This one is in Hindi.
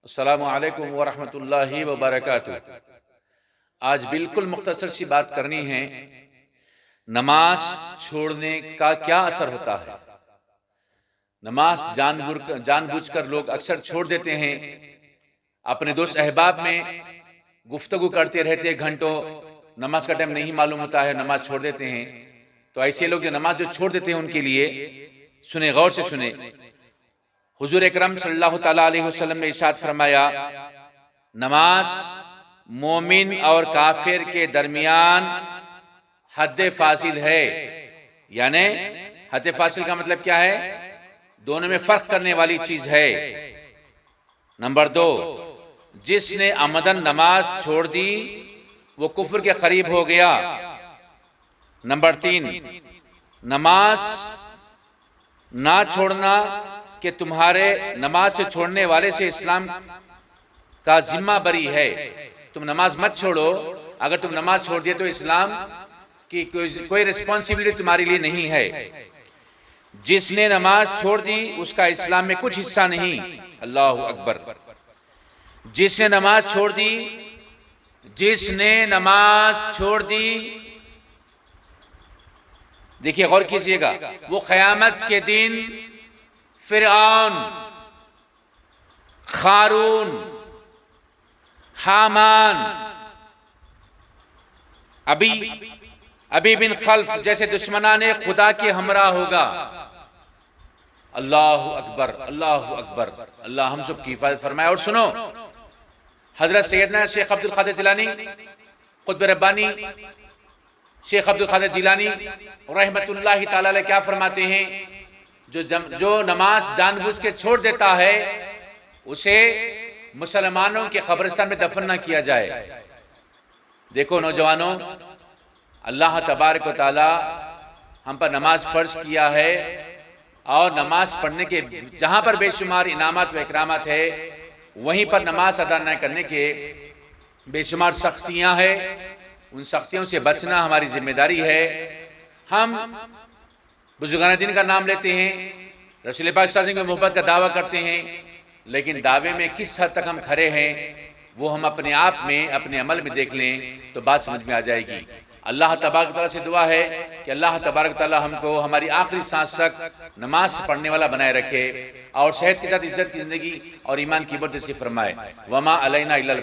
अस्सलामु अलैकुम वरहमतुल्लाहि वबरकातुह। आज बिल्कुल मुख्तसर सी बात करनी है, नमाज छोड़ने का क्या असर होता है। नमाज जानबूझकर लोग अक्सर छोड़ देते हैं, अपने दोस्त अहबाब में गुफ्तगू करते रहते हैं घंटों, नमाज का टाइम नहीं मालूम होता है, नमाज छोड़ देते हैं। तो ऐसे लोग जो नमाज जो छोड़ देते हैं उनके लिए सुने, गौर से सुने। हुजूर अकरम सल्लल्लाहु तआला अलैहि वसल्लम ने इरशाद फरमाया, नमाज मोमिन और काफिर के दरमियान हद फासिल है। यानी हद फासिल का मतलब क्या है? दोनों में फर्क करने वाली चीज है। नंबर 2, जिसने अमदन नमाज छोड़ दी वो कुफ्र के करीब हो गया। नंबर 3, नमाज ना छोड़ना कि तुम्हारे नमाज से छोड़ने वाले से इस्लाम का जिम्मा बरी है। तुम नमाज मत छोड़ो, अगर तुम नमाज छोड़ दिए तो इस्लाम की कोई रिस्पॉन्सिबिलिटी तुम्हारे लिए नहीं है। जिसने नमाज छोड़ दी उसका इस्लाम में कुछ हिस्सा नहीं। अल्लाहु अकबर। जिसने नमाज छोड़ दी, जिसने नमाज छोड़ दी, देखिए गौर कीजिएगा, वो क़यामत के दिन फिरऔन, खारून, हामान, अबी बिन खल्फ जैसे दुश्मनाने खुदा के हमरा होगा। अल्लाहु अकबर, अल्लाहु अकबर। अल्लाह हम सब की हिफाजत फरमाए। और सुनो, हजरत सैयदना शेख अब्दुल कादिर जिलानी कुतुब रब्बानी शेख अब्दुल कादिर जिलानी रहमतुल्लाहि ताला अलैह क्या फरमाते हैं, जो नमाज जानबूझ के छोड़ देता है उसे मुसलमानों के कब्रिस्तान में दफन न किया जाए। देखो नौजवानों, अल्लाह तबारक व तआला हम पर नमाज फर्ज किया है और नमाज पढ़ने के जहां पर बेशुमार इनामत व इकरामत है, वहीं पर नमाज अदा न करने के बेशुमार सख्तियां हैं। उन सख्तियों से बचना हमारी जिम्मेदारी है। हम बुजुर्गान दीन का नाम लेते हैं, रसूल पाक सल्लल्लाहु अलैहि वसल्लम की मोहब्बत का दावा करते हैं, लेकिन दावे में किस हद तक हम खरे हैं वो हम अपने आप में, अपने अमल में देख लें तो बात समझ में आ जाएगी। अल्लाह तबारक तआला से दुआ है कि अल्लाह तबारक तआला हमको हमारी आखिरी सांस तक नमाज पढ़ने वाला बनाए रखे और सेहत के साथ इज्जत की जिंदगी और ईमान की बरकत से फरमाए। वमा अलैना इल्लल